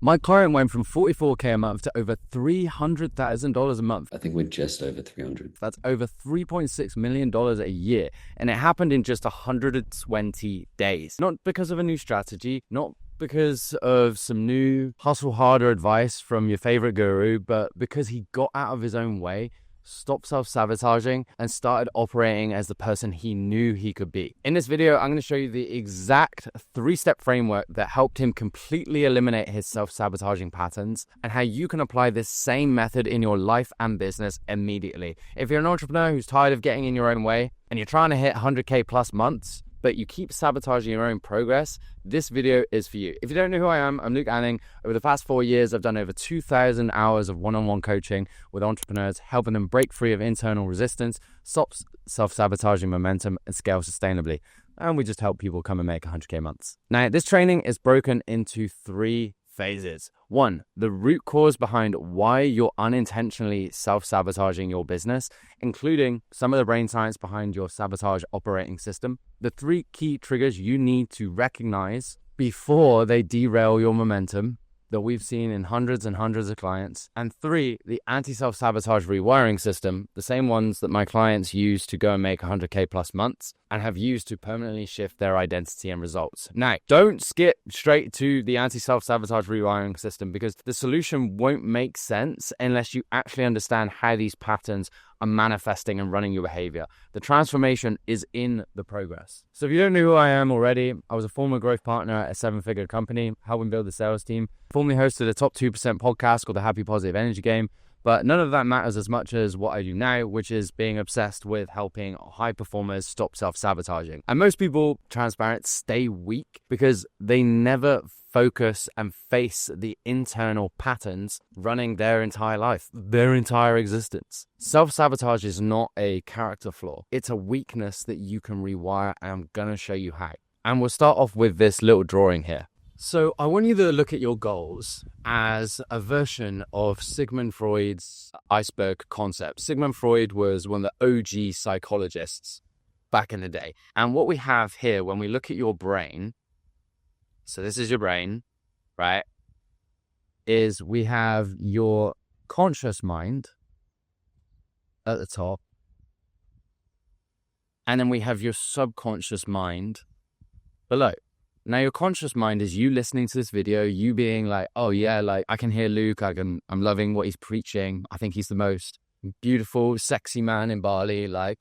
My client went from $44K a month to over $300,000 a month. I think we're just over 300. That's over $3.6 million a year. And it happened in just 120 days. Not because of a new strategy, not because of some new hustle harder advice from your favorite guru, but because he got out of his own way, stopped self-sabotaging, and started operating as the person he knew he could be. In this video, I'm going to show you the exact 3-step framework that helped him completely eliminate his self-sabotaging patterns and how you can apply this same method in your life and business immediately. If you're an entrepreneur who's tired of getting in your own way and you're trying to hit 100K plus months, but you keep sabotaging your own progress, this video is for you. If you don't know who I am, I'm Luke Anning. Over the past 4 years, I've done over 2,000 hours of one-on-one coaching with entrepreneurs, helping them break free of internal resistance, stop self-sabotaging momentum, and scale sustainably. And we just help people come and make 100K months. Now, this training is broken into 3 phases. 1, the root cause behind why you're unintentionally self-sabotaging your business, including some of the brain science behind your sabotage operating system. The 3 key triggers you need to recognize before they derail your momentum that we've seen in hundreds and hundreds of clients. And 3, the anti-self-sabotage rewiring system, the same ones that my clients use to go and make 100K plus months and have used to permanently shift their identity and results. Now, don't skip straight to the anti-self-sabotage rewiring system because the solution won't make sense unless you actually understand how these patterns are manifesting and running your behavior. The transformation is in the progress. So if you don't know who I am already, I was a former growth partner at a 7-figure company, helping build the sales team, formerly hosted a top 2% podcast called the Happy Positive Energy Game. But none of that matters as much as what I do now, which is being obsessed with helping high performers stop self-sabotaging. And most people, transparent, stay weak because they never focus and face the internal patterns running their entire life, their entire existence. Self-sabotage is not a character flaw. It's a weakness that you can rewire, and I'm going to show you how. And we'll start off with this little drawing here. So I want you to look at your goals as a version of Sigmund Freud's iceberg concept. Sigmund Freud was one of the OG psychologists back in the day. And what we have here, when we look at your brain, so this is your brain, right, is we have your conscious mind at the top. And then we have your subconscious mind below. Now, your conscious mind is you listening to this video, you being like, oh yeah, like I can hear Luke, I'm loving what he's preaching. I think he's the most beautiful, sexy man in Bali. Like,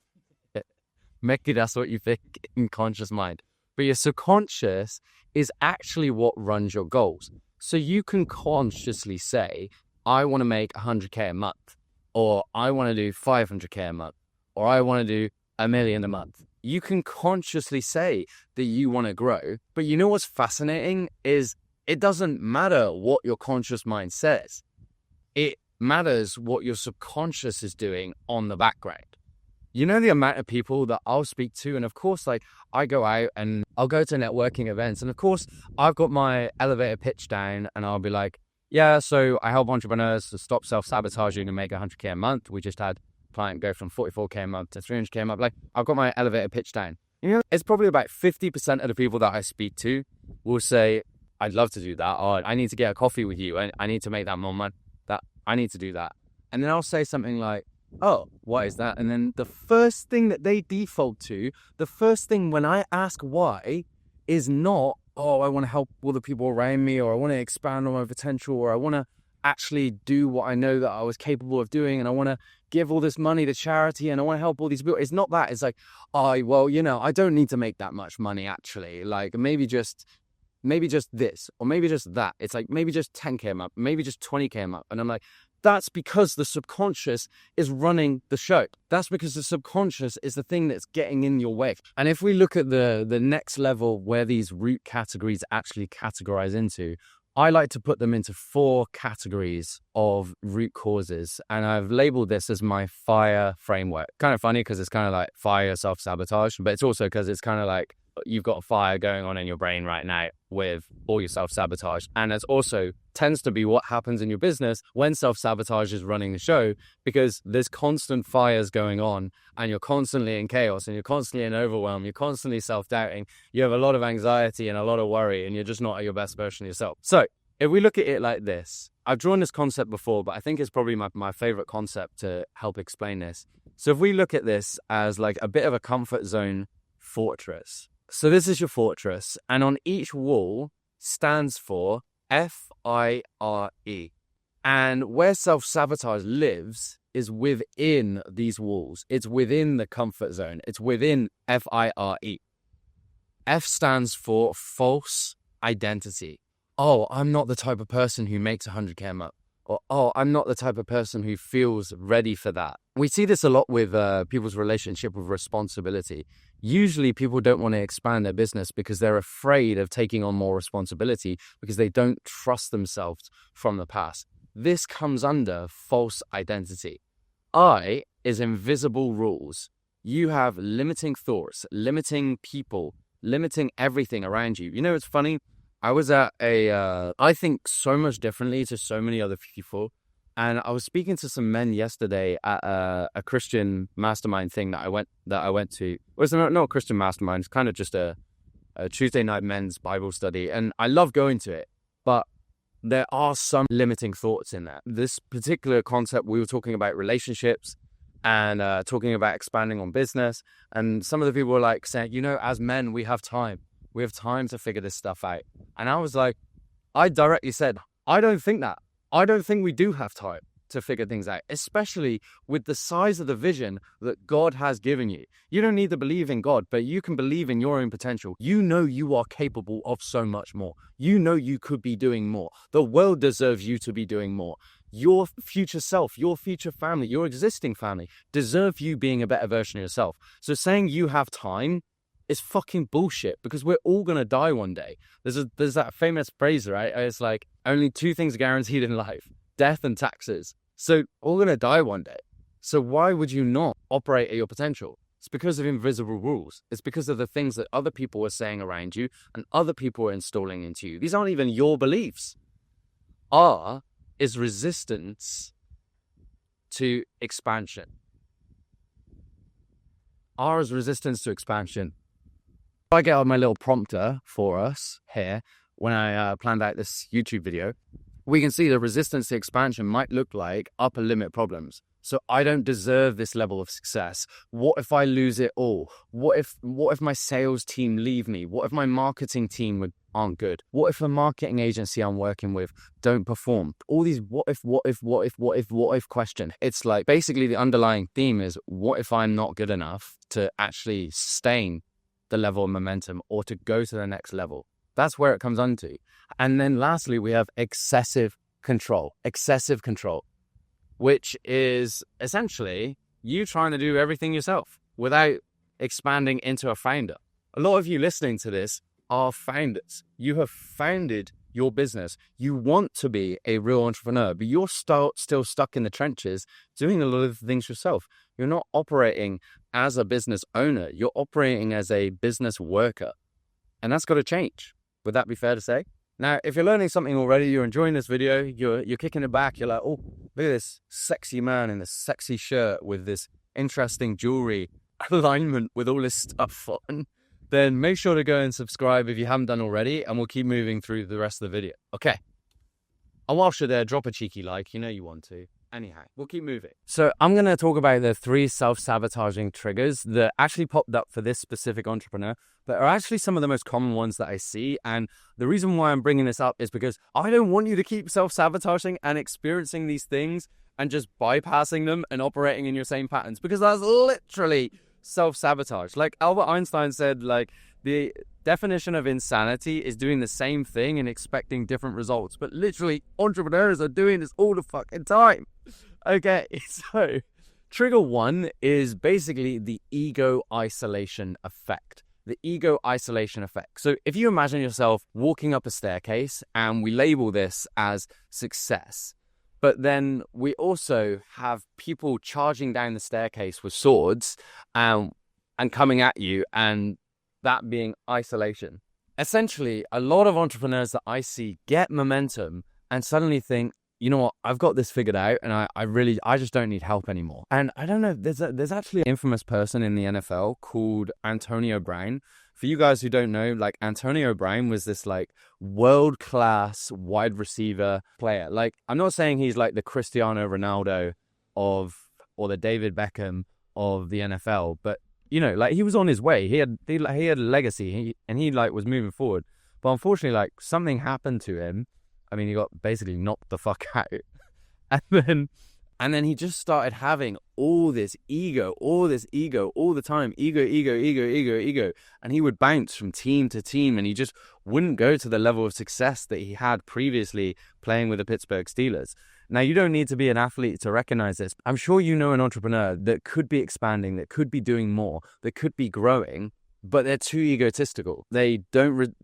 maybe that's what you think in conscious mind. But your subconscious is actually what runs your goals. So you can consciously say, I want to make 100K a month, or I want to do 500K a month, or I want to do $1 million a month. You can consciously say that you want to grow, but you know what's fascinating is it doesn't matter what your conscious mind says. It matters what your subconscious is doing on the background. You know the amount of people that I'll speak to, and of course, like I go out and I'll go to networking events, and of course, I've got my elevator pitch down, and I'll be like, yeah, so I help entrepreneurs to stop self-sabotaging and make 100K a month. We just had client go from 44K a month to 300K a month. Like, I've got my elevator pitch down. You know, it's probably about 50% of the people that I speak to will say, I'd love to do that. Or I need to get a coffee with you. I need to make that more money. That I need to do that. And then I'll say something like, oh, what is that? And then the first thing that they default to, the first thing when I ask why is not, oh, I want to help all the people around me, or I want to expand on my potential, or I want to actually do what I know that I was capable of doing, and I want to give all this money to charity, and I want to help all these people. It's not that. It's like, oh, well, you know, I don't need to make that much money actually. Like maybe just this, or maybe just that. It's like maybe just 10K a month, maybe just 20K a month. And I'm like, that's because the subconscious is running the show. That's because the subconscious is the thing that's getting in your way. And if we look at the next level where these root categories actually categorize into, I like to put them into 4 categories of root causes. And I've labeled this as my FIRE framework. Kind of funny because it's kind of like fire self-sabotage, but it's also because it's kind of like you've got a fire going on in your brain right now with all your self-sabotage. And it's also tends to be what happens in your business when self-sabotage is running the show, because there's constant fires going on and you're constantly in chaos and you're constantly in overwhelm. You're constantly self-doubting. You have a lot of anxiety and a lot of worry, and you're just not at your best version of yourself. So if we look at it like this, I've drawn this concept before, but I think it's probably my favorite concept to help explain this. So if we look at this as like a bit of a comfort zone fortress. So this is your fortress, and on each wall stands for FIRE. And where self-sabotage lives is within these walls. It's within the comfort zone. It's within FIRE. F stands for false identity. Oh, I'm not the type of person who makes 100K a month. Or, oh, I'm not the type of person who feels ready for that. We see this a lot with people's relationship with responsibility. Usually people don't want to expand their business because they're afraid of taking on more responsibility because they don't trust themselves from the past. This comes under false identity. I is invisible rules. You have limiting thoughts, limiting people, limiting everything around you. You know, it's funny. I was at I think so much differently to so many other people. And I was speaking to some men yesterday at a Christian mastermind thing that I went to. Well, it's not a Christian mastermind. It's kind of just a Tuesday night men's Bible study. And I love going to it. But there are some limiting thoughts in that. This particular concept, we were talking about relationships and talking about expanding on business. And some of the people were like saying, you know, as men, we have time. We have time to figure this stuff out. And I was like, I directly said, I don't think that. I don't think we do have time to figure things out, especially with the size of the vision that God has given you. You don't need to believe in God, but you can believe in your own potential. You know you are capable of so much more. You know you could be doing more. The world deserves you to be doing more. Your future self, your future family, your existing family deserve you being a better version of yourself. So saying you have time is fucking bullshit because we're all going to die one day. There's that famous phrase, right? It's like only two things are guaranteed in life, death and taxes. So we're all going to die one day. So why would you not operate at your potential? It's because of invisible rules. It's because of the things that other people are saying around you and other people are installing into you. These aren't even your beliefs. R is resistance to expansion. R is resistance to expansion. I get out my little prompter for us here when I planned out this YouTube video. We can see the resistance to expansion might look like upper limit problems. So I don't deserve this level of success. What if I lose it all? What if my sales team leave me? What if my marketing team aren't good? What if a marketing agency I'm working with don't perform? All these what if questions. It's like basically the underlying theme is what if I'm not good enough to actually sustain the level of momentum or to go to the next level. That's where it comes on to. And then lastly, we have excessive control, which is essentially you trying to do everything yourself without expanding into a founder. A lot of you listening to this are founders. You have founded your business. You want to be a real entrepreneur, but you're still stuck in the trenches doing a lot of things yourself. You're not operating as a business owner. You're operating as a business worker. And that's got to change. Would that be fair to say? Now, if you're learning something already, you're enjoying this video, you're kicking it back, you're like, oh, look at this sexy man in this sexy shirt with this interesting jewelry alignment with all this stuff on, then make sure to go and subscribe if you haven't done already, and we'll keep moving through the rest of the video. Okay. And whilst you're there, drop a cheeky like, you know you want to. Anyhow, we'll keep moving. So I'm going to talk about the 3 self-sabotaging triggers that actually popped up for this specific entrepreneur, but are actually some of the most common ones that I see. And the reason why I'm bringing this up is because I don't want you to keep self-sabotaging and experiencing these things and just bypassing them and operating in your same patterns, because that's literally self-sabotage. Like Albert Einstein said, like the definition of insanity is doing the same thing and expecting different results. But literally entrepreneurs are doing this all the fucking time. Okay, so trigger 1 is basically the ego isolation effect. The ego isolation effect. So if you imagine yourself walking up a staircase, and we label this as success, but then we also have people charging down the staircase with swords and coming at you, and that being isolation. Essentially, a lot of entrepreneurs that I see get momentum and suddenly think, you know what, I've got this figured out, and I just don't need help anymore. And I don't know, there's actually an infamous person in the NFL called Antonio Brown. For you guys who don't know, like, Antonio Brown was this like world-class wide receiver player. Like, I'm not saying he's like the Cristiano Ronaldo or the David Beckham of the NFL, but you know, like, he was on his way. He had a legacy, and he like was moving forward. But unfortunately, like, something happened to him. I mean, he got basically knocked the fuck out. And then he just started having all this ego all the time. Ego. And he would bounce from team to team, and he just wouldn't go to the level of success that he had previously playing with the Pittsburgh Steelers. Now, you don't need to be an athlete to recognize this. I'm sure you know an entrepreneur that could be expanding, that could be doing more, that could be growing, but they're too egotistical. They don't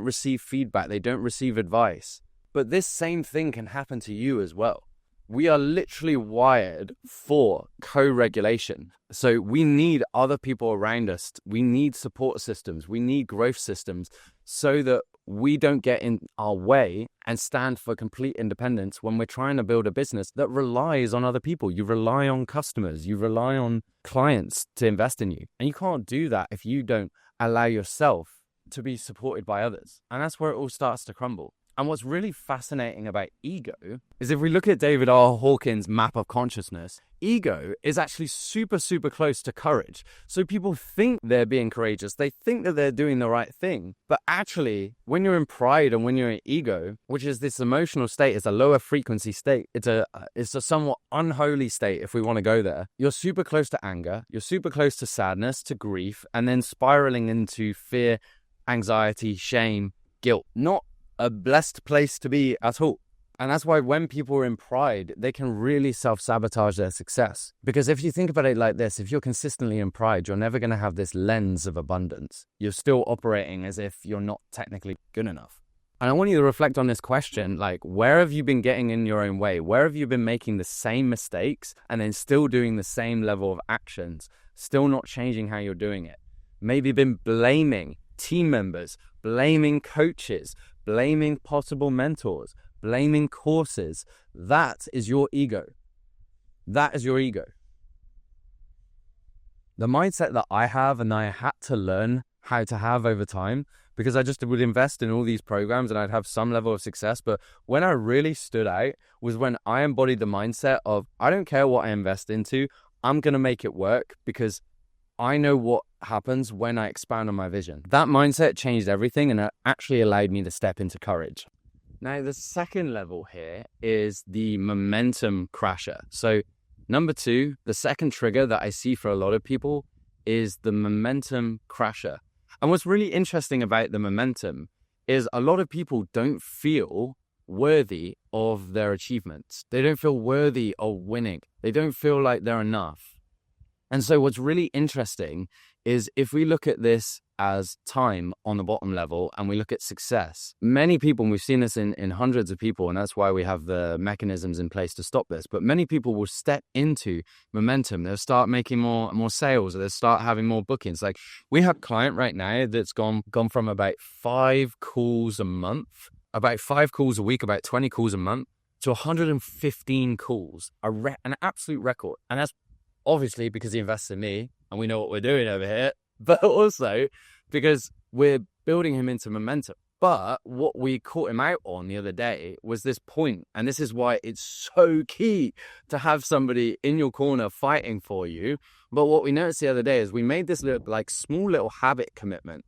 receive feedback. They don't receive advice. But this same thing can happen to you as well. We are literally wired for co-regulation. So we need other people around us. We need support systems. We need growth systems so that we don't get in our way and stand for complete independence when we're trying to build a business that relies on other people. You rely on customers. You rely on clients to invest in you. And you can't do that if you don't allow yourself to be supported by others. And that's where it all starts to crumble. And what's really fascinating about ego is, if we look at David R. Hawkins' map of consciousness, ego is actually super, super close to courage. So people think they're being courageous. They think that they're doing the right thing. But actually, when you're in pride and when you're in ego, which is this emotional state, it's a lower frequency state. It's a somewhat unholy state, if we want to go there. You're super close to anger. You're super close to sadness, to grief, and then spiraling into fear, anxiety, shame, guilt. Not a blessed place to be at all. And that's why when people are in pride, they can really self-sabotage their success. Because if you think about it like this, if you're consistently in pride, you're never going to have this lens of abundance. You're still operating as if you're not technically good enough. And I want you to reflect on this question, like, where have you been getting in your own way? Where have you been making the same mistakes and then still doing the same level of actions, still not changing how you're doing it? Maybe been blaming team members, blaming coaches, blaming possible mentors, blaming courses. That is your ego. That is your ego. The mindset that I have, and I had to learn how to have over time, because I just would invest in all these programs and I'd have some level of success. But when I really stood out was when I embodied the mindset of, I don't care what I invest into, I'm going to make it work because I know what happens when I expand on my vision. That mindset changed everything, and it actually allowed me to step into courage. Now, the second level here is the momentum crasher. So number 2, the second trigger that I see for a lot of people is the momentum crasher. And what's really interesting about the momentum is a lot of people don't feel worthy of their achievements. They don't feel worthy of winning. They don't feel like they're enough. And so what's really interesting is, if we look at this as time on the bottom level and we look at success, many people, and we've seen this in hundreds of people, and that's why we have the mechanisms in place to stop this, but many people will step into momentum. They'll start making more sales, or they'll start having more bookings. Like, we have a client right now that's gone from about 5 calls a month, about 5 calls a week, about 20 calls a month, to 115 calls, an absolute record. And that's obviously because he invests in me and we know what we're doing over here, but also because we're building him into momentum. But what we caught him out on the other day was this point, and this is why it's so key to have somebody in your corner fighting for you. But what we noticed the other day is we made this small little habit commitment.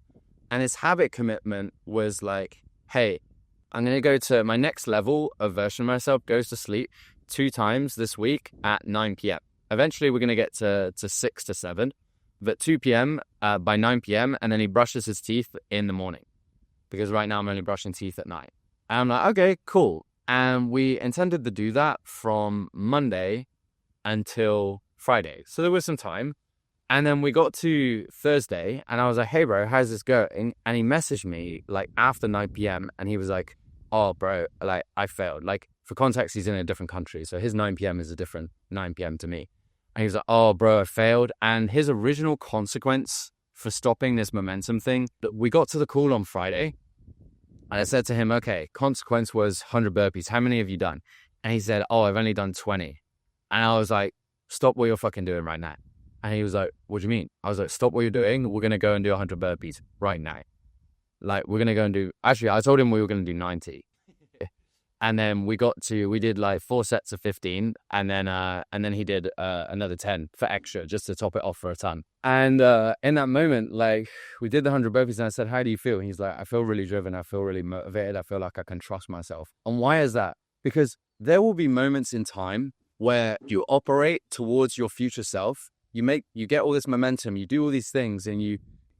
And this habit commitment was like, hey, I'm going to go to my next level of version of myself, goes to sleep 2 times this week at 9 p.m. Eventually, we're going to get to 6 to 7, but 2 p.m. By 9 p.m. And then he brushes his teeth in the morning, because right now I'm only brushing teeth at night. And I'm like, okay, cool. And we intended to do that from Monday until Friday. So there was some time. And then we got to Thursday and I was like, hey, bro, how's this going? And he messaged me like after 9 p.m. and he was like, oh, bro, like, I failed. Like, for context, he's in a different country. So his 9 p.m. is a different 9 p.m. to me. And he was like, oh, bro, I failed. And his original consequence for stopping this momentum thing, we got to the call on Friday. And I said to him, okay, consequence was 100 burpees. How many have you done? And he said, oh, I've only done 20. And I was like, stop what you're fucking doing right now. And he was like, what do you mean? I was like, stop what you're doing. We're going to go and do 100 burpees right now. Like, we're going to go and do, actually, I told him we were going to do 90. And then we did like 4 sets of 15. And then he did another 10 for extra, just to top it off for a ton. And in that moment, like, we did the 100 burpees and I said, how do you feel? And he's like, I feel really driven. I feel really motivated. I feel like I can trust myself. And why is that? Because there will be moments in time where you operate towards your future self. You get all this momentum, you do all these things, and you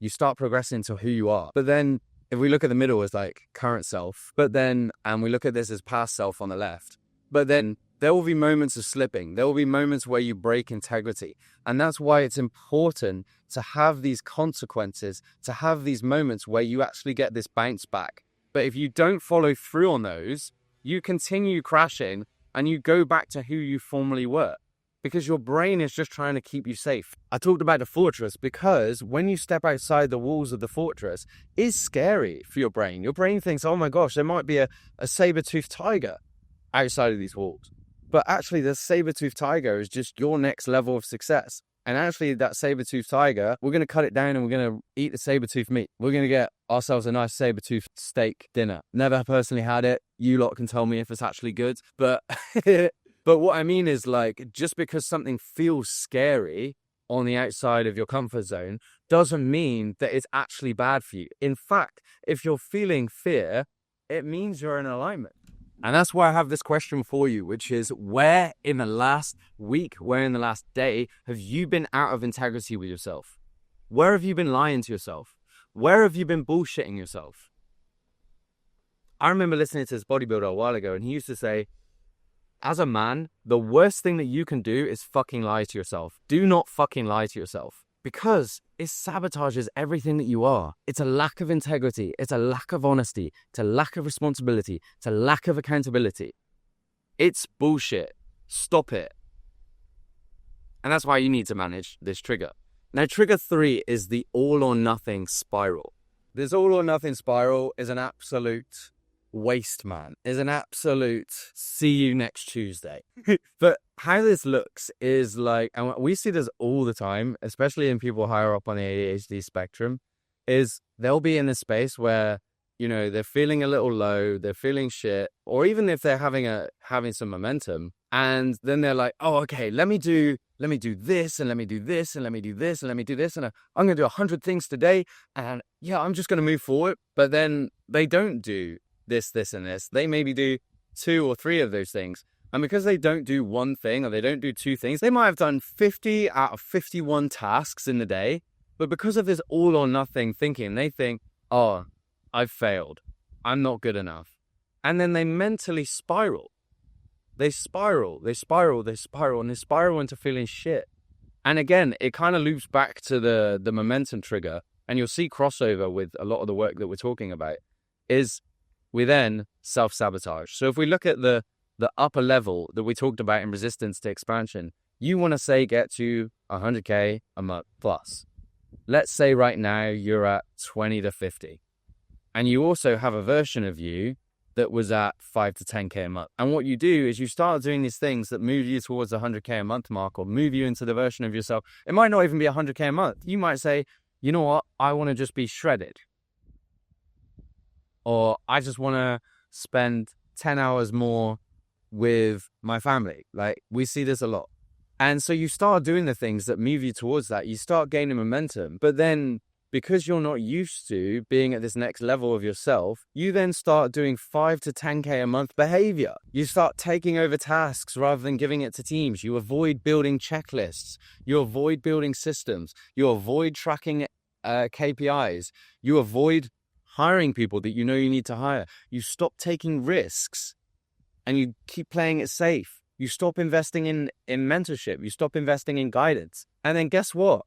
start progressing to who you are. But then if we look at the middle as like current self, and we look at this as past self on the left, but then there will be moments of slipping. There will be moments where you break integrity. And that's why it's important to have these consequences, to have these moments where you actually get this bounce back. But if you don't follow through on those, you continue crashing and you go back to who you formerly were, because your brain is just trying to keep you safe. I talked about the fortress because when you step outside the walls of the fortress, it's scary for your brain. Your brain thinks, oh my gosh, there might be a saber-toothed tiger outside of these walls. But actually, the saber-toothed tiger is just your next level of success. And actually, that saber-toothed tiger, we're going to cut it down and we're going to eat the saber-toothed meat. We're going to get ourselves a nice saber-toothed steak dinner. Never personally had it. You lot can tell me if it's actually good. But but what I mean is, like, just because something feels scary on the outside of your comfort zone doesn't mean that it's actually bad for you. In fact, if you're feeling fear, it means you're in alignment. And that's why I have this question for you, which is, where in the last week, where in the last day have you been out of integrity with yourself? Where have you been lying to yourself? Where have you been bullshitting yourself? I remember listening to this bodybuilder a while ago, and he used to say, as a man, the worst thing that you can do is fucking lie to yourself. Do not fucking lie to yourself, because it sabotages everything that you are. It's a lack of integrity. It's a lack of honesty. It's a lack of responsibility. It's a lack of accountability. It's bullshit. Stop it. And that's why you need to manage this trigger. Now, trigger 3 is the all or nothing spiral. This all or nothing spiral is an absolute waste, man. Is an absolute see you next Tuesday. But how this looks is like, and we see this all the time, especially in people higher up on the ADHD spectrum, is they'll be in this space where, you know, they're feeling a little low, they're feeling shit, or even if they're having some momentum, and then they're like, oh, okay, let me do this, and let me do this, and let me do this, and let me do this, and I'm going to do 100 things today, and yeah, I'm just going to move forward. But then they don't do this, and this. They maybe do 2 or 3 of those things. And because they don't do one thing, or they don't do 2 things, they might have done 50 out of 51 tasks in the day. But because of this all or nothing thinking, they think, oh, I've failed. I'm not good enough. And then they mentally spiral. They spiral into feeling shit. And again, it kind of loops back to the momentum trigger. And you'll see crossover with a lot of the work that we're talking about, is we then self-sabotage. So if we look at the upper level that we talked about in resistance to expansion, you want to say get to 100K a month plus. Let's say right now you're at 20 to 50. And you also have a version of you that was at 5 to 10K a month. And what you do is you start doing these things that move you towards the 100K a month mark, or move you into the version of yourself. It might not even be 100K a month. You might say, you know what? I want to just be shredded. Or I just want to spend 10 hours more with my family. Like, we see this a lot. And so you start doing the things that move you towards that. You start gaining momentum. But then, because you're not used to being at this next level of yourself, you then start doing 5 to 10K a month behavior. You start taking over tasks rather than giving it to teams. You avoid building checklists. You avoid building systems. You avoid tracking KPIs. You avoid hiring people that you know you need to hire. You stop taking risks and you keep playing it safe. You stop investing in mentorship. You stop investing in guidance. And then guess what?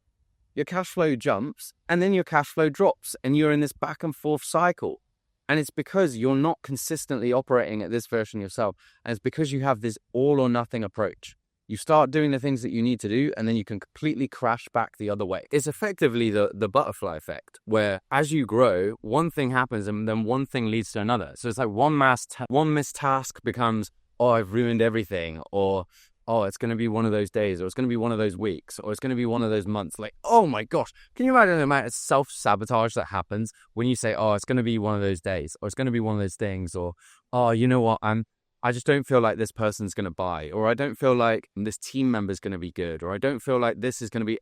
Your cash flow jumps and then your cash flow drops, and you're in this back and forth cycle. And it's because you're not consistently operating at this version of yourself. And it's because you have this all or nothing approach. You start doing the things that you need to do, and then you can completely crash back the other way. It's effectively the butterfly effect, where as you grow, one thing happens and then one thing leads to another. So it's like one missed task becomes oh, I've ruined everything, or oh, it's going to be one of those days, or it's going to be one of those weeks, or it's going to be one of those months. Like, oh my gosh, can you imagine the amount of self-sabotage that happens when you say, oh, it's going to be one of those days, or it's going to be one of those things, or, oh, you know what, I just don't feel like this person's going to buy, or I don't feel like this team member's going to be good, or I don't feel like this is going to be.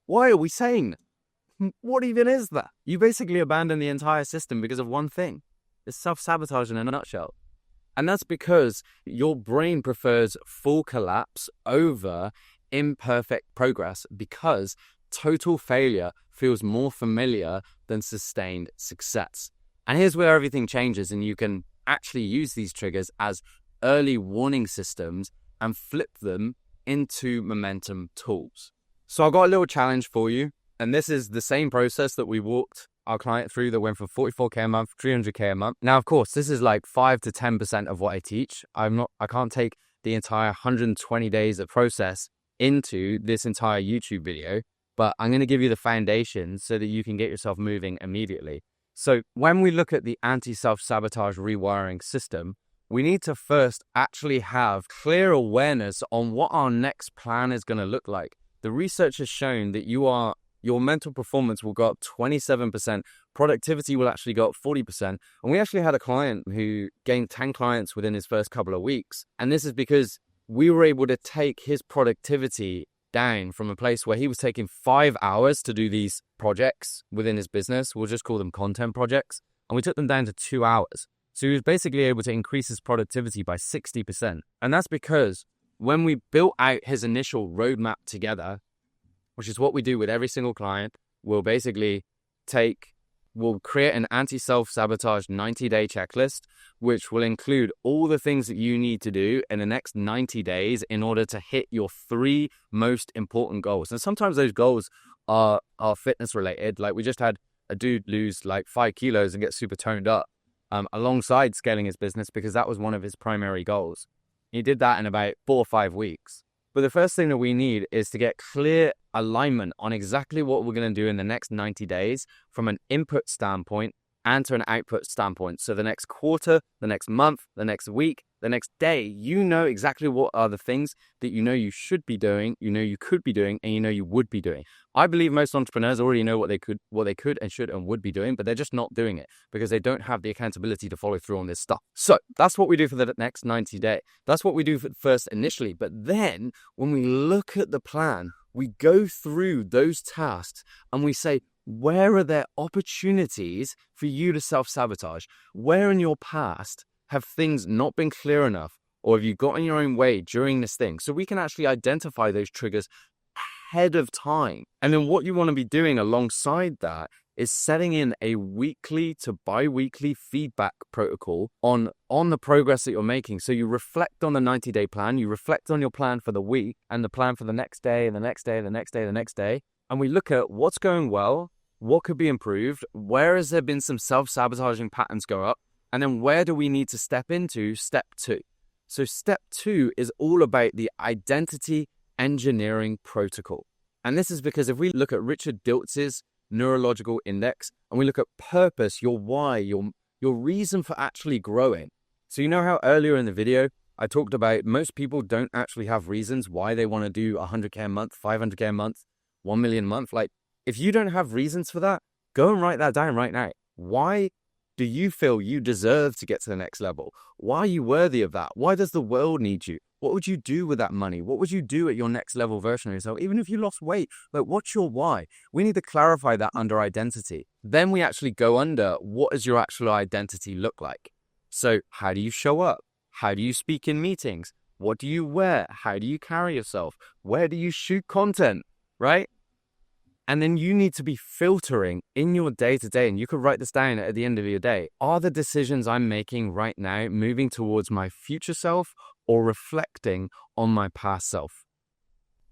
Why are we saying that? What even is that? You basically abandon the entire system because of one thing. It's self-sabotage in a nutshell. And that's because your brain prefers full collapse over imperfect progress, because total failure feels more familiar than sustained success. And here's where everything changes, and you can actually use these triggers as early warning systems and flip them into momentum tools. So I've got a little challenge for you, and this is the same process that we walked our client through that went from 44K a month, 300K a month. Now, of course, this is like 5 to 10% of what I teach. I can't take the entire 120 days of process into this entire YouTube video, but I'm going to give you the foundations so that you can get yourself moving immediately. So when we look at the Anti-Self-Sabotage Rewiring System, we need to first actually have clear awareness on what our next plan is going to look like. The research has shown that your mental performance will go up 27%, productivity will actually go up 40%. And we actually had a client who gained 10 clients within his first couple of weeks. And this is because we were able to take his productivity down from a place where he was taking 5 hours to do these projects within his business. We'll just call them content projects. And we took them down to 2 hours. So he was basically able to increase his productivity by 60%. And that's because when we built out his initial roadmap together, which is what we do with every single client, we'll create an anti-self-sabotage 90-day checklist, which will include all the things that you need to do in the next 90 days in order to hit your 3 most important goals. And sometimes those goals are fitness related. Like we just had a dude lose like 5 kilos and get super toned up alongside scaling his business, because that was one of his primary goals. He did that in about 4 or 5 weeks. But the first thing that we need is to get clear alignment on exactly what we're going to do in the next 90 days from an input standpoint and to an output standpoint. So the next quarter, the next month, the next week, the next day, you know exactly what are the things that you know you should be doing, you know you could be doing, and you know you would be doing. I believe most entrepreneurs already know what they could and should and would be doing, but they're just not doing it because they don't have the accountability to follow through on this stuff. So that's what we do for the next 90 days. That's what we do first initially. But then when we look at the plan, we go through those tasks and we say, where are there opportunities for you to self-sabotage? Where in your past have things not been clear enough, or have you got in your own way during this thing? So we can actually identify those triggers ahead of time. And then what you want to be doing alongside that is setting in a weekly to bi-weekly feedback protocol on the progress that you're making. So you reflect on the 90-day plan, you reflect on your plan for the week and the plan for the next day and the next day, the next day, the next day. And we look at what's going well, what could be improved, where has there been some self-sabotaging patterns go up, and then where do we need to step into step 2? So step 2 is all about the identity engineering protocol. And this is because if we look at Richard Diltz's neurological index and we look at purpose, your why, your reason for actually growing. So you know how earlier in the video I talked about most people don't actually have reasons why they want to do 100K a month, 500K a month, 1 million a month. Like if you don't have reasons for that, go and write that down right now. Why do you feel you deserve to get to the next level? Why are you worthy of that? Why does the world need you? What would you do with that money? What would you do at your next level version of yourself? Even if you lost weight, like what's your why? We need to clarify that under identity. Then we actually go under what does your actual identity look like? So how do you show up? How do you speak in meetings? What do you wear? How do you carry yourself? Where do you shoot content, right? And then you need to be filtering in your day-to-day, and you could write this down at the end of your day. Are the decisions I'm making right now moving towards my future self or reflecting on my past self?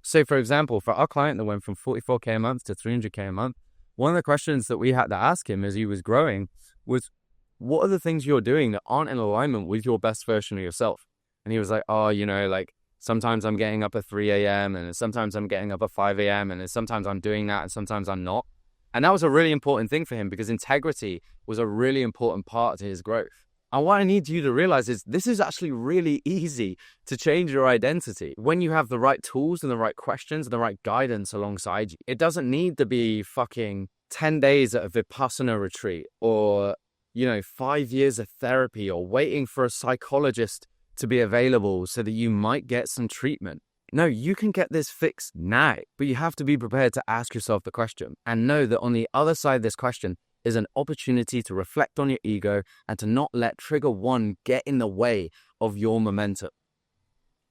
So for example, for our client that went from 44K a month to 300K a month, one of the questions that we had to ask him as he was growing was, what are the things you're doing that aren't in alignment with your best version of yourself? And he was like, oh, like sometimes I'm getting up at 3 a.m. and sometimes I'm getting up at 5 a.m. and sometimes I'm doing that and sometimes I'm not. And that was a really important thing for him because integrity was a really important part to his growth. And what I need you to realize is this is actually really easy to change your identity when you have the right tools and the right questions and the right guidance alongside you. It doesn't need to be fucking 10 days at a Vipassana retreat or, 5 years of therapy or waiting for a psychologist to be available so that you might get some treatment. No, you can get this fixed now, but you have to be prepared to ask yourself the question and know that on the other side of this question is an opportunity to reflect on your ego and to not let trigger one get in the way of your momentum.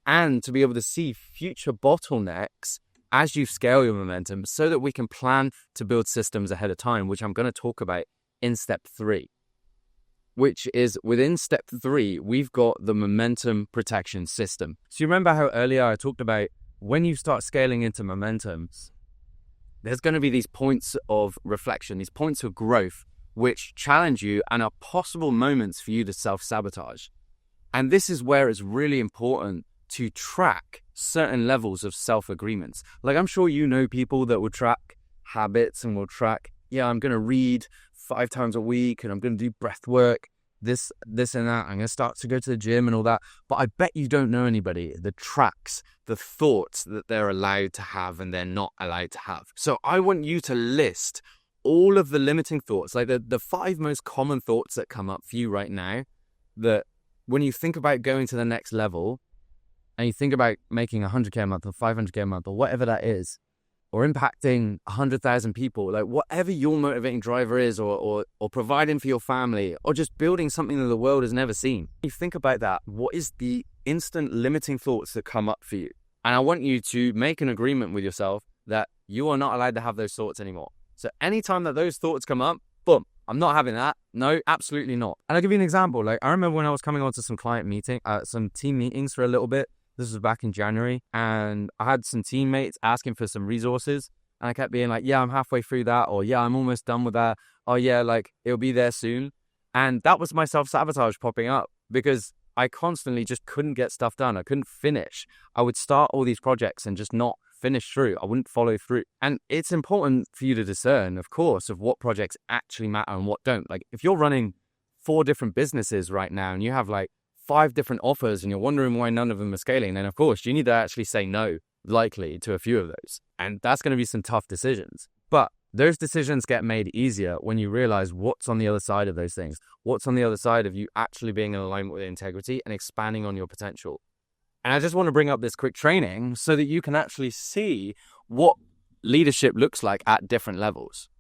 And to be able to see future bottlenecks as you scale your momentum so that we can plan to build systems ahead of time, which I'm going to talk about in step 3, which is within step 3, we've got the momentum protection system. So you remember how earlier I talked about when you start scaling into momentums, there's going to be these points of reflection, these points of growth, which challenge you and are possible moments for you to self-sabotage. And this is where it's really important to track certain levels of self-agreements. Like I'm sure you know people that will track habits and will track, I'm going to read 5 times a week and I'm going to do breath work, this and that. I'm going to start to go to the gym and all that. But I bet you don't know anybody that tracks the thoughts that they're allowed to have and they're not allowed to have. So I want you to list all of the limiting thoughts, like the 5 most common thoughts that come up for you right now, that when you think about going to the next level and you think about making 100K a month or 500K a month or whatever that is, or impacting 100,000 people, like whatever your motivating driver is, or providing for your family, or just building something that the world has never seen. You think about that. What is the instant limiting thoughts that come up for you? And I want you to make an agreement with yourself that you are not allowed to have those thoughts anymore. So anytime that those thoughts come up, boom, I'm not having that. No, absolutely not. And I'll give you an example. Like I remember when I was coming on to some some team meetings for a little bit. This was back in January, and I had some teammates asking for some resources, and I kept being like, I'm halfway through that, or I'm almost done with that, or like it'll be there soon. And that was my self-sabotage popping up because I constantly just couldn't get stuff done. I couldn't finish. I would start all these projects and just not finish through. I wouldn't follow through. And it's important for you to discern, of course, of what projects actually matter and what don't. Like if you're running 4 different businesses right now and you have like 5 different offers and you're wondering why none of them are scaling, then of course you need to actually say no, likely, to a few of those. And that's going to be some tough decisions. But those decisions get made easier when you realize what's on the other side of those things. What's on the other side of you actually being in alignment with integrity and expanding on your potential. And I just want to bring up this quick training so that you can actually see what leadership looks like at different levels.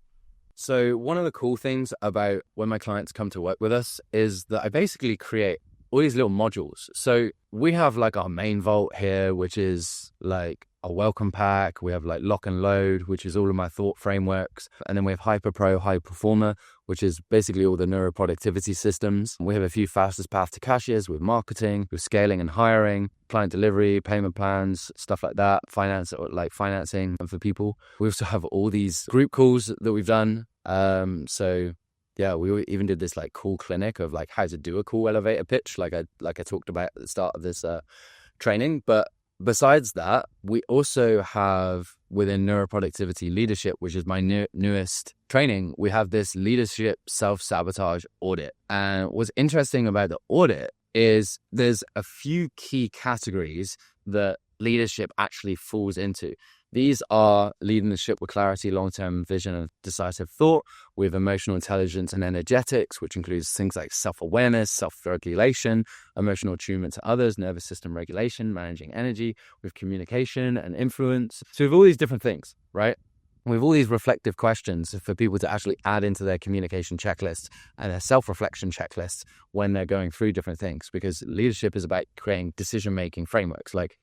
So one of the cool things about when my clients come to work with us is that I basically create all these little modules. So we have like our main vault here, which is like a welcome pack. We have like lock and load, which is all of my thought frameworks. And then we have Hyper Pro, High Performer, which is basically all the neuro productivity systems. We have a few fastest path to cashiers with marketing, with scaling and hiring, client delivery, payment plans, stuff like that, financing for people. We also have all these group calls that we've done. We even did this like cool clinic of like how to do a cool elevator pitch, like I talked about at the start of this training. But besides that, we also have within neuroproductivity leadership, which is my newest training, we have this leadership self-sabotage audit. And what's interesting about the audit is there's a few key categories that leadership actually falls into. These are leading the ship with clarity, long-term vision, and decisive thought, with emotional intelligence and energetics, which includes things like self-awareness, self-regulation, emotional attunement to others, nervous system regulation, managing energy, with communication and influence. So we have all these different things, right? We have all these reflective questions for people to actually add into their communication checklist and their self-reflection checklists when they're going through different things, because leadership is about creating decision-making frameworks. Like,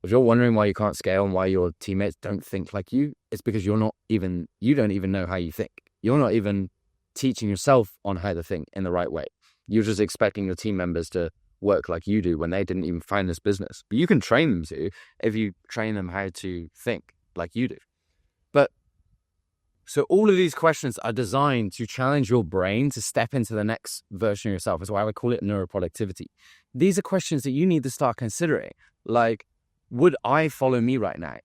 if you're wondering why you can't scale and why your teammates don't think like you, it's because you don't even know how you think. You're not even teaching yourself on how to think in the right way. You're just expecting your team members to work like you do when they didn't even find this business. But you can train them to if you train them how to think like you do. But so all of these questions are designed to challenge your brain to step into the next version of yourself. That's why I would call it neuroproductivity. These are questions that you need to start considering. Like, would I follow me right now?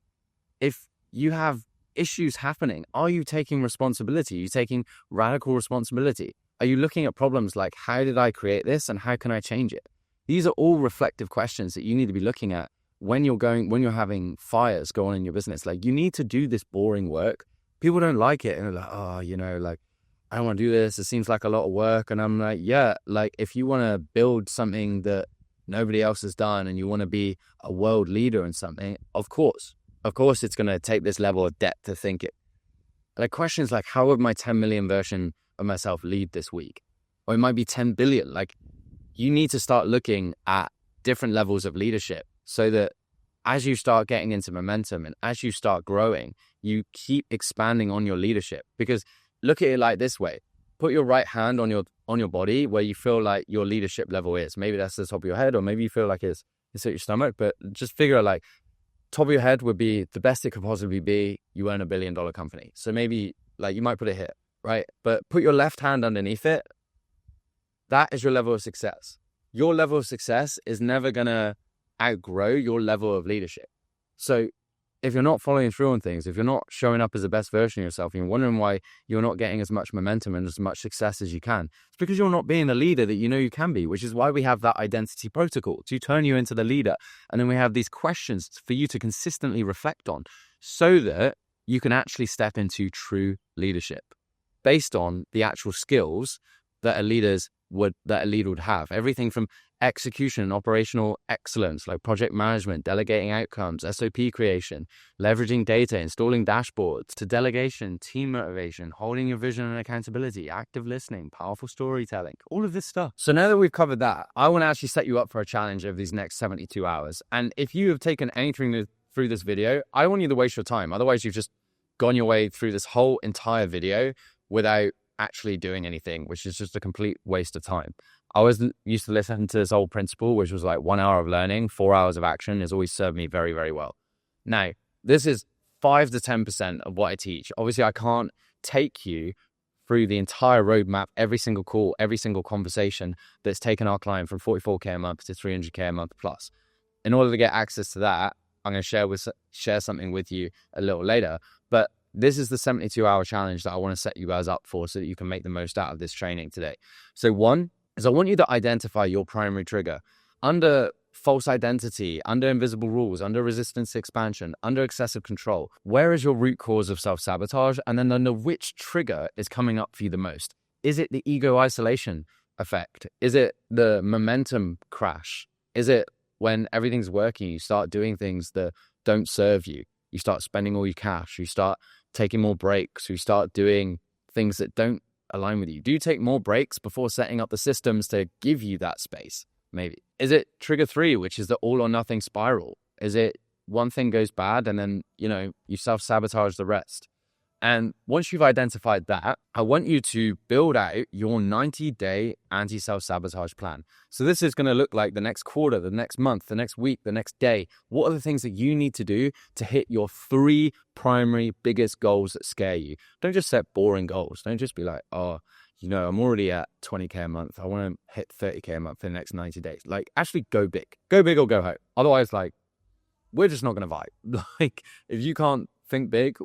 If you have issues happening, are you taking responsibility? Are you taking radical responsibility? Are you looking at problems like, how did I create this and how can I change it? These are all reflective questions that you need to be looking at when you're having fires go on in your business. Like, you need to do this boring work. People don't like it and they're like, oh, like, I don't want to do this. It seems like a lot of work. And I'm like, yeah, like if you want to build something that nobody else has done and you want to be a world leader in something, of course it's going to take this level of depth to think it. Like, questions like, how would my 10 million version of myself lead this week? Or it might be 10 billion. Like, you need to start looking at different levels of leadership so that as you start getting into momentum and as you start growing, you keep expanding on your leadership. Because look at it like this way. Put your right hand on your body where you feel like your leadership level is. Maybe that's the top of your head, or maybe you feel like it's at your stomach, but just figure out, like, top of your head would be the best it could possibly be. You earn $1 billion company. So maybe like you might put it here, right? But put your left hand underneath it. That is your level of success. Your level of success is never going to outgrow your level of leadership. So if you're not following through on things, if you're not showing up as the best version of yourself, and you're wondering why you're not getting as much momentum and as much success as you can, it's because you're not being the leader that you know you can be, which is why we have that identity protocol to turn you into the leader. And then we have these questions for you to consistently reflect on so that you can actually step into true leadership based on the actual skills that a leader would have. Everything from execution and operational excellence, like project management, delegating outcomes, SOP creation, leveraging data, installing dashboards, to delegation, team motivation, holding your vision and accountability, active listening, powerful storytelling, all of this stuff. So now that we've covered that, I want to actually set you up for a challenge over these next 72 hours. And if you have taken anything through this video, I don't want you to waste your time. Otherwise, you've just gone your way through this whole entire video without actually doing anything, which is just a complete waste of time. I was used to listen to this old principle, which was like 1 hour of learning, 4 hours of action, has always served me very, very well. Now, this is 5 to 10% of what I teach. Obviously, I can't take you through the entire roadmap, every single call, every single conversation that's taken our client from 44K a month to 300K a month plus. In order to get access to that, I'm going to share something with you a little later. But this is the 72-hour challenge that I want to set you guys up for so that you can make the most out of this training today. So one is I want you to identify your primary trigger. Under false identity, under invisible rules, under resistance to expansion, under excessive control, where is your root cause of self-sabotage? And then under which trigger is coming up for you the most? Is it the ego isolation effect? Is it the momentum crash? Is it when everything's working, you start doing things that don't serve you? You start spending all your cash. You start taking more breaks. You start doing things that don't align with you. Do you take more breaks before setting up the systems to give you that space? Maybe. Is it trigger 3, which is the all or nothing spiral? Is it one thing goes bad and then, you self-sabotage the rest? And once you've identified that, I want you to build out your 90-day anti-self-sabotage plan. So this is going to look like the next quarter, the next month, the next week, the next day. What are the things that you need to do to hit your 3 primary biggest goals that scare you? Don't just set boring goals. Don't just be like, I'm already at 20K a month. I want to hit 30K a month for the next 90 days. Like, actually go big. Go big or go home. Otherwise, we're just not going to vibe. If you can't think big,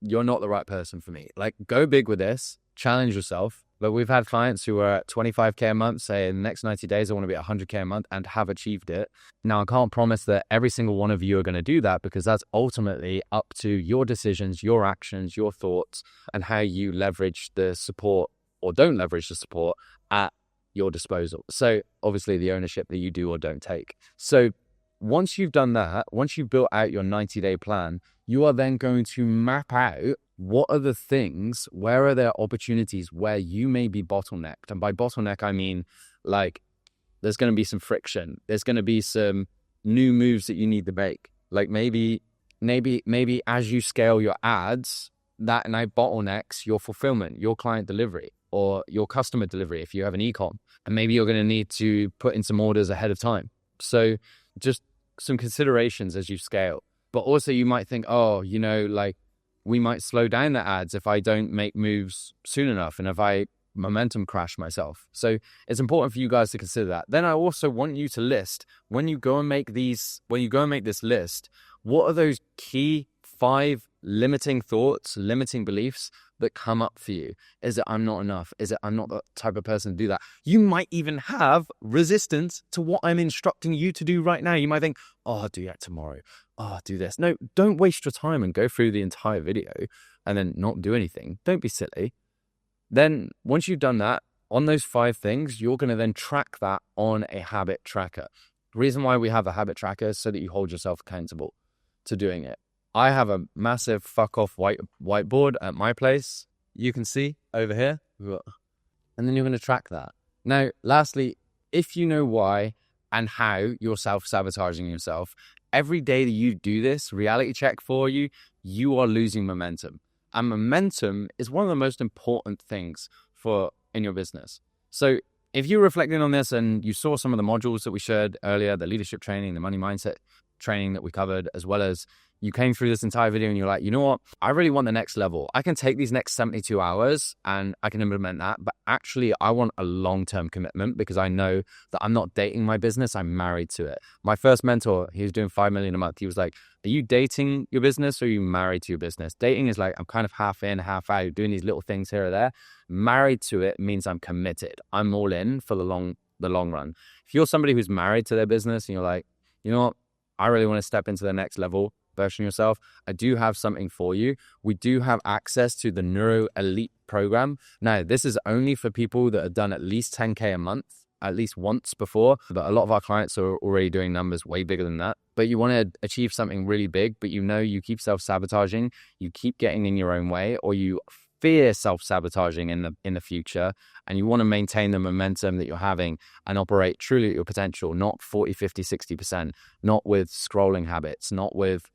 you're not the right person for me. Go big with this, challenge yourself. But we've had clients who are at 25K a month, say in the next 90 days, I want to be at 100K a month and have achieved it. Now, I can't promise that every single one of you are going to do that because that's ultimately up to your decisions, your actions, your thoughts, and how you leverage the support or don't leverage the support at your disposal. So obviously the ownership that you do or don't take. So once you've done that, once you've built out your 90-day plan, you are then going to map out what are the things, where are there opportunities where you may be bottlenecked. And by bottleneck, I mean there's going to be some friction. There's going to be some new moves that you need to make. Maybe as you scale your ads, that now bottlenecks your fulfillment, your client delivery, or your customer delivery if you have an e-com. And maybe you're going to need to put in some orders ahead of time. So just some considerations as you scale. But also you might think, we might slow down the ads if I don't make moves soon enough and if I momentum crash myself. So it's important for you guys to consider that. Then I also want you to list, when you go and make this list, what are those key 5 limiting thoughts, limiting beliefs that come up for you. Is it I'm not enough? Is it I'm not the type of person to do that? You might even have resistance to what I'm instructing you to do right now. You might think, oh, I'll do that tomorrow. Oh, I'll do this. No, don't waste your time and go through the entire video and then not do anything. Don't be silly. Then once you've done that, on those 5 things, you're going to then track that on a habit tracker. The reason why we have a habit tracker is so that you hold yourself accountable to doing it. I have a massive fuck off whiteboard at my place. You can see over here. And then you're going to track that. Now, lastly, if you know why and how you're self-sabotaging yourself, every day that you do this reality check for you, you are losing momentum. And momentum is one of the most important things in your business. So if you're reflecting on this and you saw some of the modules that we shared earlier, the leadership training, the money mindset training that we covered, as well as you came through this entire video and you're like, you know what? I really want the next level. I can take these next 72 hours and I can implement that. But actually, I want a long-term commitment because I know that I'm not dating my business. I'm married to it. My first mentor, he was doing 5 million a month. He was like, are you dating your business or are you married to your business? Dating is like, I'm kind of half in, half out, doing these little things here or there. Married to it means I'm committed. I'm all in for the long run. If you're somebody who's married to their business and you're like, you know what? I really want to step into the next level version of yourself, I do have something for you. We do have access to the Neuro Elite program. Now, this is only for people that have done at least 10K a month, at least once before, but a lot of our clients are already doing numbers way bigger than that. But you want to achieve something really big, but you know you keep self-sabotaging, you keep getting in your own way, or you fear self-sabotaging in the future, and you want to maintain the momentum that you're having and operate truly at your potential, not 40, 50, 60%, not with scrolling habits, not with,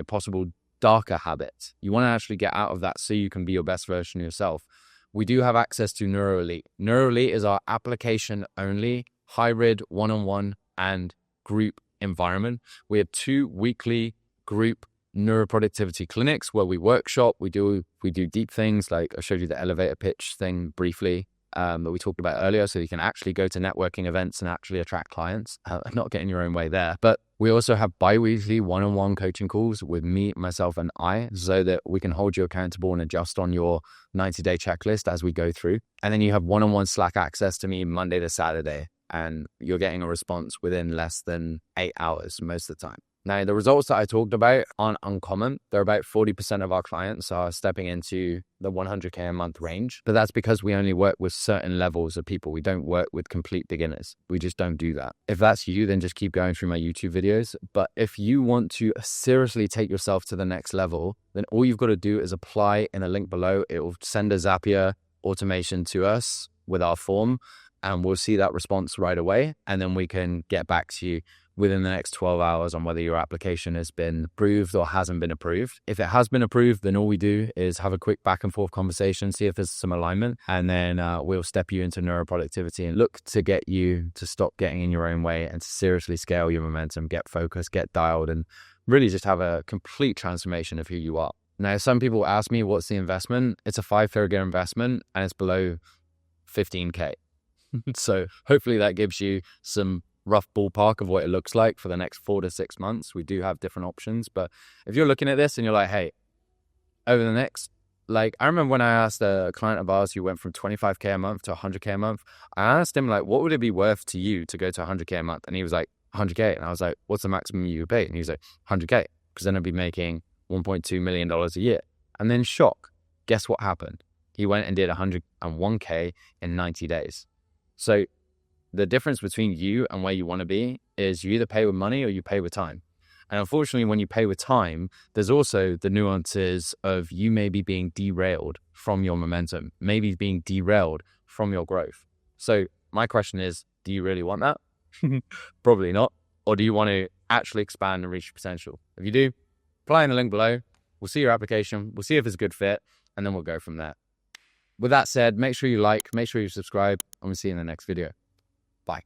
possible darker habits. You want to actually get out of that so you can be your best version of yourself. We do have access to Neuro Elite. Neuro Elite is our application-only hybrid one-on-one and group environment. We have 2 weekly group neuroproductivity clinics where we workshop. We do deep things like I showed you the elevator pitch thing briefly that we talked about earlier, so you can actually go to networking events and actually attract clients, not get in your own way there. But we also have bi-weekly one-on-one coaching calls with me, myself, and I, so that we can hold you accountable and adjust on your 90-day checklist as we go through. And then you have one-on-one Slack access to me Monday to Saturday, and you're getting a response within less than 8 hours most of the time. Now, the results that I talked about aren't uncommon. They're about 40% of our clients are stepping into the 100K a month range. But that's because we only work with certain levels of people. We don't work with complete beginners. We just don't do that. If that's you, then just keep going through my YouTube videos. But if you want to seriously take yourself to the next level, then all you've got to do is apply in a link below. It will send a Zapier automation to us with our form, and we'll see that response right away. And then we can get back to you within the next 12 hours on whether your application has been approved or hasn't been approved. If it has been approved, then all we do is have a quick back and forth conversation, see if there's some alignment, and then we'll step you into neuroproductivity and look to get you to stop getting in your own way and to seriously scale your momentum, get focused, get dialed, and really just have a complete transformation of who you are. Now, some people ask me, what's the investment? It's a 5-figure investment and it's below 15K. So hopefully that gives you some rough ballpark of what it looks like for the next 4 to 6 months. We do have different options, but if you're looking at this and you're like, hey, over the next, I remember when I asked a client of ours who went from 25K a month to 100K a month, I asked him what would it be worth to you to go to 100K a month? And he was like, 100K. And I was like, what's the maximum you would pay? And he was like, 100K, because then I'd be making $1.2 million a year. And then shock, guess what happened? He went and did 101K in 90 days. So the difference between you and where you want to be is you either pay with money or you pay with time. And unfortunately, when you pay with time, there's also the nuances of you maybe being derailed from your momentum, maybe being derailed from your growth. So my question is, do you really want that? Probably not. Or do you want to actually expand and reach your potential? If you do, apply in the link below. We'll see your application. We'll see if it's a good fit, and then we'll go from there. With that said, make sure you like, make sure you subscribe, and we'll see you in the next video. Bye.